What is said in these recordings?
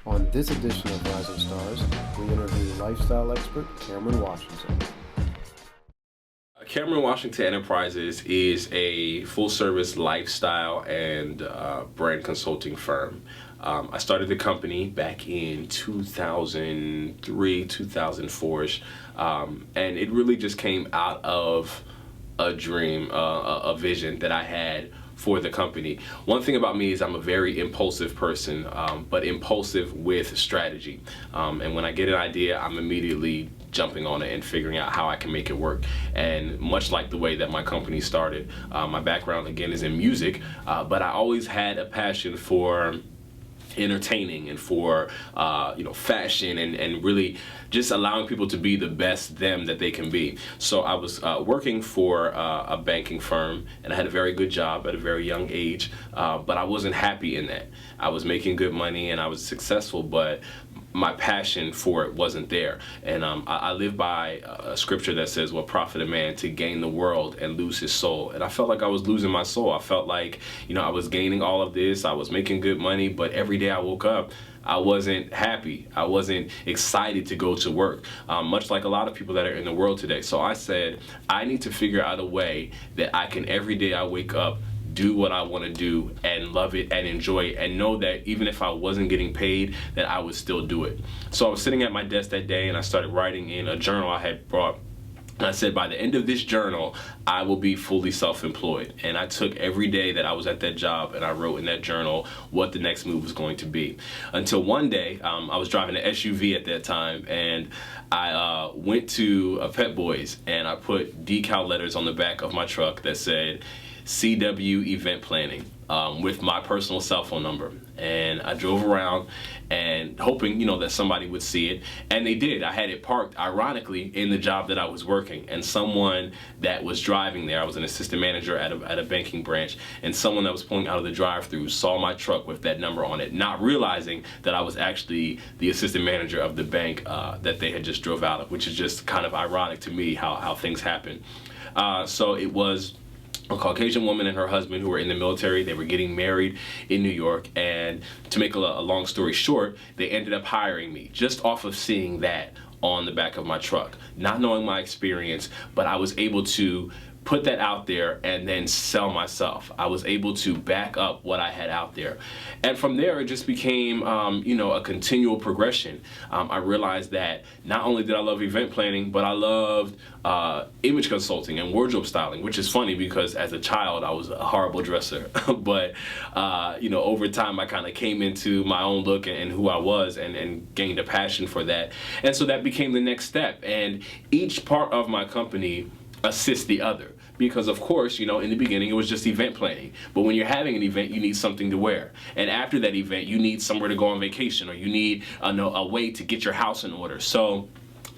On this edition of Rising Stars, we interview lifestyle expert Cameron Washington. Cameron Washington Enterprises is a full-service lifestyle and brand consulting firm. I started the company back in 2003, 2004-ish, and it really just came out of a dream, a vision that I had for the company. One thing about me is I'm a very impulsive person, but impulsive with strategy. And when I get an idea, I'm immediately jumping on it and figuring out how I can make it work. And much like the way that my company started, my background again is in music, but I always had a passion for entertaining and for fashion and really just allowing people to be the best them that they can be. So I was working for a banking firm, and I had a very good job at a very young age, but I wasn't happy in that. I was making good money and I was successful, but my passion for it wasn't there. And I live by a scripture that says, what profit a man to gain the world and lose his soul? And I felt like I was losing my soul. I felt like, I was gaining all of this, I was making good money, but every day I woke up, I wasn't happy. I wasn't excited to go to work, much like a lot of people that are in the world today. So I said, I need to figure out a way that I can, every day I wake up, do what I want to do and love it and enjoy it, and know that even if I wasn't getting paid, that I would still do it. So I was sitting at my desk that day and I started writing in a journal I had brought. And I said, by the end of this journal, I will be fully self-employed. And I took every day that I was at that job and I wrote in that journal what the next move was going to be. Until one day, I was driving an SUV at that time, and I went to a Pep Boys and I put decal letters on the back of my truck that said, CW Event Planning, with my personal cell phone number. And I drove around and hoping, that somebody would see it. And they did. I had it parked, ironically, in the job that I was working. And someone that was driving there, I was an assistant manager at a banking branch, and someone that was pulling out of the drive-thru saw my truck with that number on it, not realizing that I was actually the assistant manager of the bank that they had just drove out of, which is just kind of ironic to me how things happen. So it was a Caucasian woman and her husband who were in the military. They were getting married in New York, and to make a long story short, they ended up hiring me just off of seeing that on the back of my truck, not knowing my experience, but I was able to put that out there and then sell myself. I was able to back up what I had out there. And from there, it just became, a continual progression. I realized that not only did I love event planning, but I loved image consulting and wardrobe styling, which is funny because as a child, I was a horrible dresser. But, over time, I kind of came into my own look and who I was and gained a passion for that. And so that became the next step. And each part of my company assists the other. Because of course, in the beginning it was just event planning. But when you're having an event, you need something to wear. And after that event, you need somewhere to go on vacation, or you need a way to get your house in order. So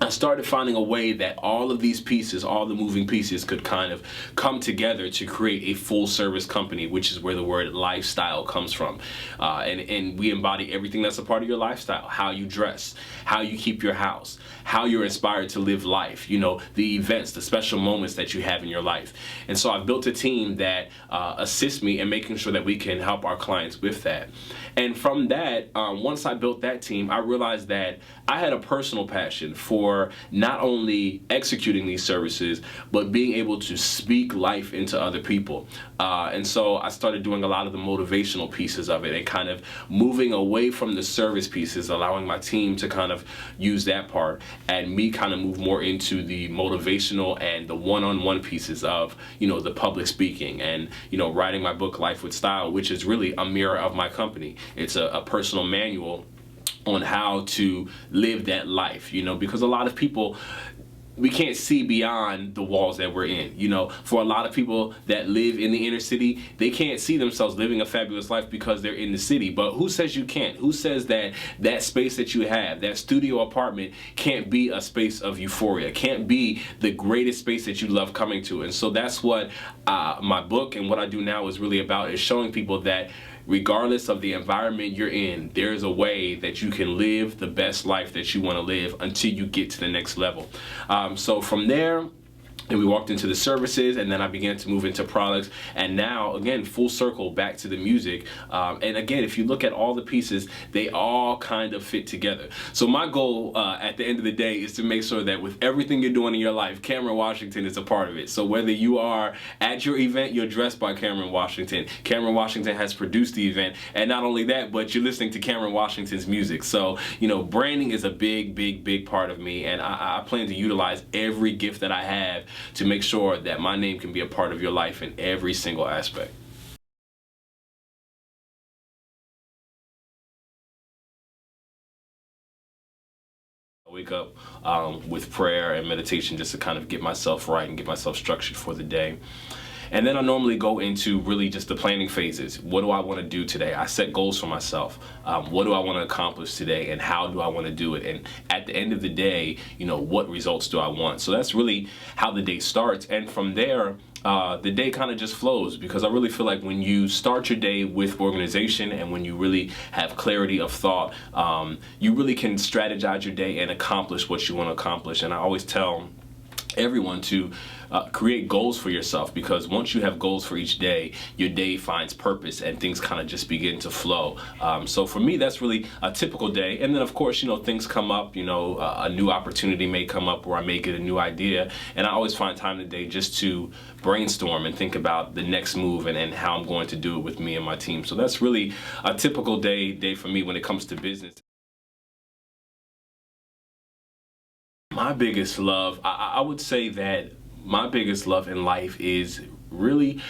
I started finding a way that all of these pieces, all the moving pieces, could kind of come together to create a full service company, which is where the word lifestyle comes from. And we embody everything that's a part of your lifestyle: how you dress, how you keep your house, how you're inspired to live life, the events, the special moments that you have in your life. And so I've built a team that assists me in making sure that we can help our clients with that. And from that, once I built that team, I realized that I had a personal passion for not only executing these services, but being able to speak life into other people. And so I started doing a lot of the motivational pieces of it and kind of moving away from the service pieces, allowing my team to kind of use that part, and me kind of move more into the motivational and the one-on-one pieces of, the public speaking and, writing my book, Life with Style, which is really a mirror of my company. It's a personal manual on how to live that life, because a lot of people, we can't see beyond the walls that we're in. For a lot of people that live in the inner city, they can't see themselves living a fabulous life because they're in the city. But who says you can't? Who says that that space that you have, that studio apartment, can't be a space of euphoria, can't be the greatest space that you love coming to? And so that's what my book and what I do now is really about, is showing people that regardless of the environment you're in, there's a way that you can live the best life that you want to live until you get to the next level. So from there, and we walked into the services, and then I began to move into products, and now again full circle back to the music. And again, if you look at all the pieces, they all kind of fit together. So my goal at the end of the day is to make sure that with everything you're doing in your life, Cameron Washington is a part of it. So whether you are at your event, you're dressed by Cameron Washington. Cameron Washington has produced the event, and not only that, but you're listening to Cameron Washington's music. So branding is a big part of me, and I plan to utilize every gift that I have to make sure that my name can be a part of your life in every single aspect. I wake up with prayer and meditation just to kind of get myself right and get myself structured for the day. And then I normally go into really just the planning phases. What do I want to do today? I set goals for myself. What do I want to accomplish today, and how do I want to do it? And at the end of the day, what results do I want? So that's really how the day starts. And from there, the day kind of just flows, because I really feel like when you start your day with organization and when you really have clarity of thought, you really can strategize your day and accomplish what you want to accomplish. And I always tell everyone to create goals for yourself, because once you have goals for each day, your day finds purpose and things kind of just begin to flow. So for me, that's really a typical day. And then of course, things come up, a new opportunity may come up, or I may get a new idea, and I always find time today just to brainstorm and think about the next move and how I'm going to do it with me and my team. So that's really a typical day for me when it comes to business. My biggest love, I would say that my biggest love in life is really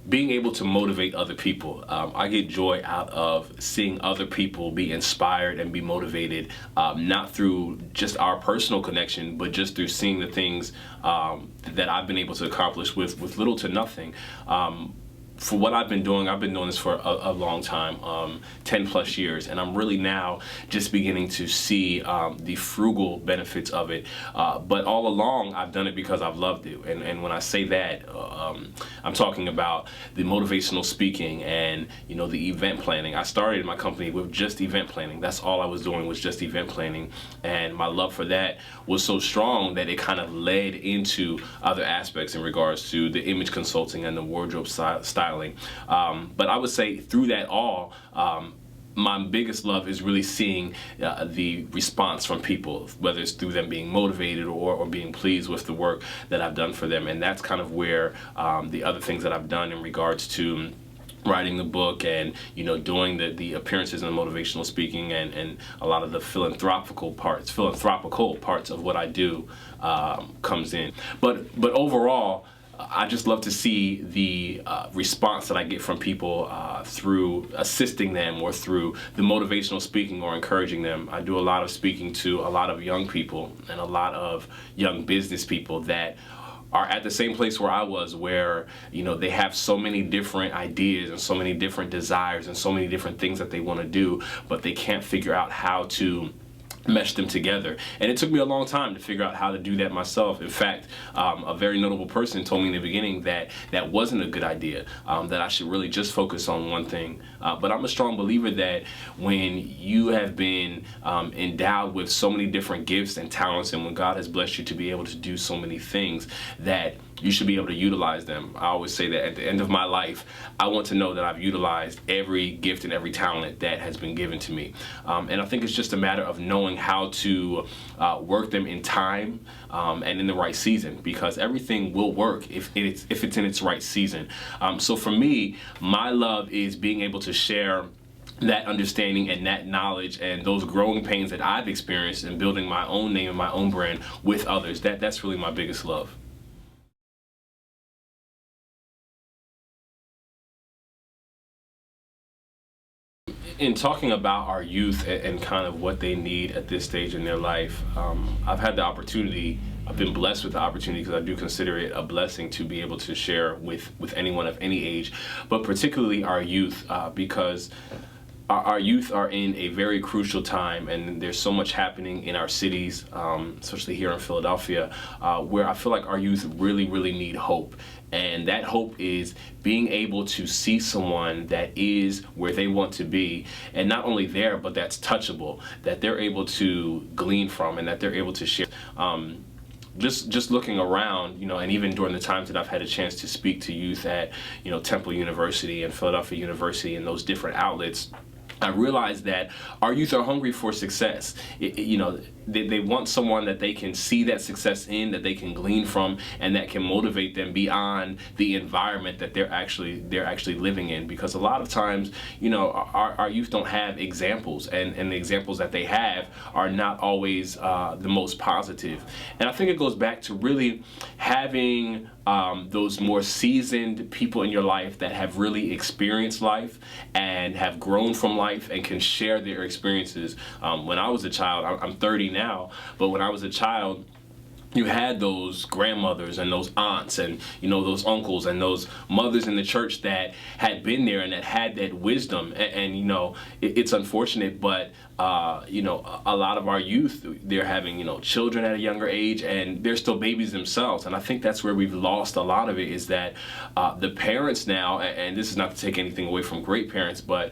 being able to motivate other people. I get joy out of seeing other people be inspired and be motivated, not through just our personal connection, but just through seeing the things that I've been able to accomplish with little to nothing. For what I've been doing this for a long time, 10 plus years, and I'm really now just beginning to see the frugal benefits of it. But all along, I've done it because I've loved it. And when I say that, I'm talking about the motivational speaking and the event planning. I started my company with just event planning. That's all I was doing, was just event planning. And my love for that was so strong that it kind of led into other aspects in regards to the image consulting and the wardrobe styling. But I would say through that all, my biggest love is really seeing the response from people, whether it's through them being motivated or being pleased with the work that I've done for them. And that's kind of where the other things that I've done in regards to writing the book and doing the appearances and motivational speaking and a lot of the philanthropical parts of what I do comes in. But overall, I just love to see the response that I get from people through assisting them or through the motivational speaking or encouraging them. I do a lot of speaking to a lot of young people and a lot of young business people that are at the same place where I was, where they have so many different ideas and so many different desires and so many different things that they want to do, but they can't figure out how to mesh them together. And it took me a long time to figure out how to do that myself. In fact, a very notable person told me in the beginning that that wasn't a good idea, that I should really just focus on one thing. But I'm a strong believer that when you have been endowed with so many different gifts and talents, and when God has blessed you to be able to do so many things, that you should be able to utilize them. I always say that at the end of my life, I want to know that I've utilized every gift and every talent that has been given to me. And I think it's just a matter of knowing how to work them in time and in the right season, because everything will work if it's in its right season. So for me, my love is being able to share that understanding and that knowledge and those growing pains that I've experienced in building my own name and my own brand with others. That's really my biggest love. In talking about our youth and kind of what they need at this stage in their life, I've been blessed with the opportunity, because I do consider it a blessing to be able to share with anyone of any age, but particularly our youth, because our youth are in a very crucial time, and there's so much happening in our cities, especially here in Philadelphia, where I feel like our youth really need hope. And that hope is being able to see someone that is where they want to be, and not only there, but that's touchable, that they're able to glean from, and that they're able to share. just looking around, and even during the times that I've had a chance to speak to youth at, Temple University and Philadelphia University and those different outlets, I realized that our youth are hungry for success. They want someone that they can see that success in, that they can glean from, and that can motivate them beyond the environment that they're actually living in. Because a lot of times, our youth don't have examples, and the examples that they have are not always the most positive. And I think it goes back to really having those more seasoned people in your life that have really experienced life and have grown from life and can share their experiences. When I was a child, I'm 30 now, but when I was a child, you had those grandmothers and those aunts and those uncles and those mothers in the church that had been there and that had that wisdom, and it's unfortunate, but a lot of our youth, they're having children at a younger age, and they're still babies themselves. And I think that's where we've lost a lot of it, is that the parents now, and this is not to take anything away from great parents, but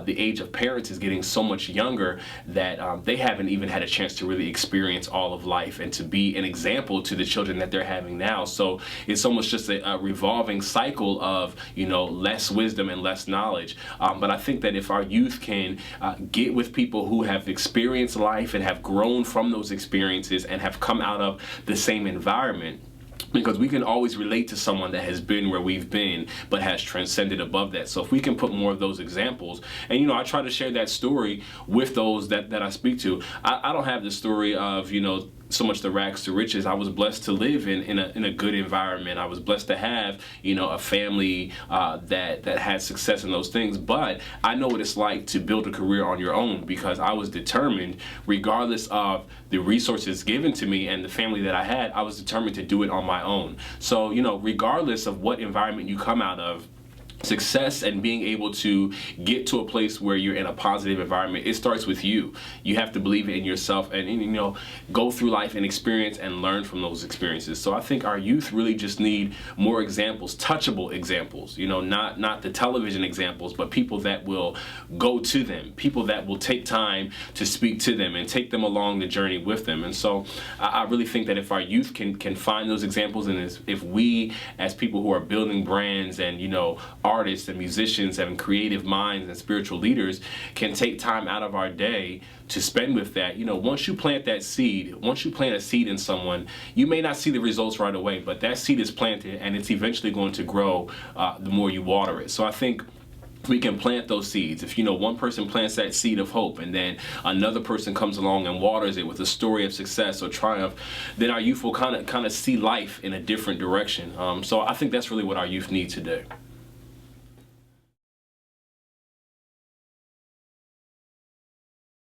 the age of parents is getting so much younger that they haven't even had a chance to really experience all of life and to be an example to the children that they're having now. So it's almost just a revolving cycle of less wisdom and less knowledge. But I think that if our youth can get with people who have experienced life and have grown from those experiences and have come out of the same environment, because we can always relate to someone that has been where we've been but has transcended above that. So if we can put more of those examples, and I try to share that story with those that I speak to. I don't have the story of so much the rags to riches. I was blessed to live in a good environment. I was blessed to have a family that had success in those things. But I know what it's like to build a career on your own, because I was determined, regardless of the resources given to me and the family that I had, I was determined to do it on my own. So regardless of what environment you come out of, success and being able to get to a place where you're in a positive environment, it starts with you. You have to believe in yourself and go through life and experience and learn from those experiences. So I think our youth really just need more examples, touchable examples, not the television examples, but people that will go to them, people that will take time to speak to them and take them along the journey with them. And so I really think that if our youth can find those examples, and if we as people who are building brands and artists and musicians and creative minds and spiritual leaders can take time out of our day to spend with that, once you plant that seed, once you plant a seed in someone, you may not see the results right away, but that seed is planted and it's eventually going to grow the more you water it. So I think we can plant those seeds. If one person plants that seed of hope and then another person comes along and waters it with a story of success or triumph, then our youth will kind of see life in a different direction. So I think that's really what our youth need today.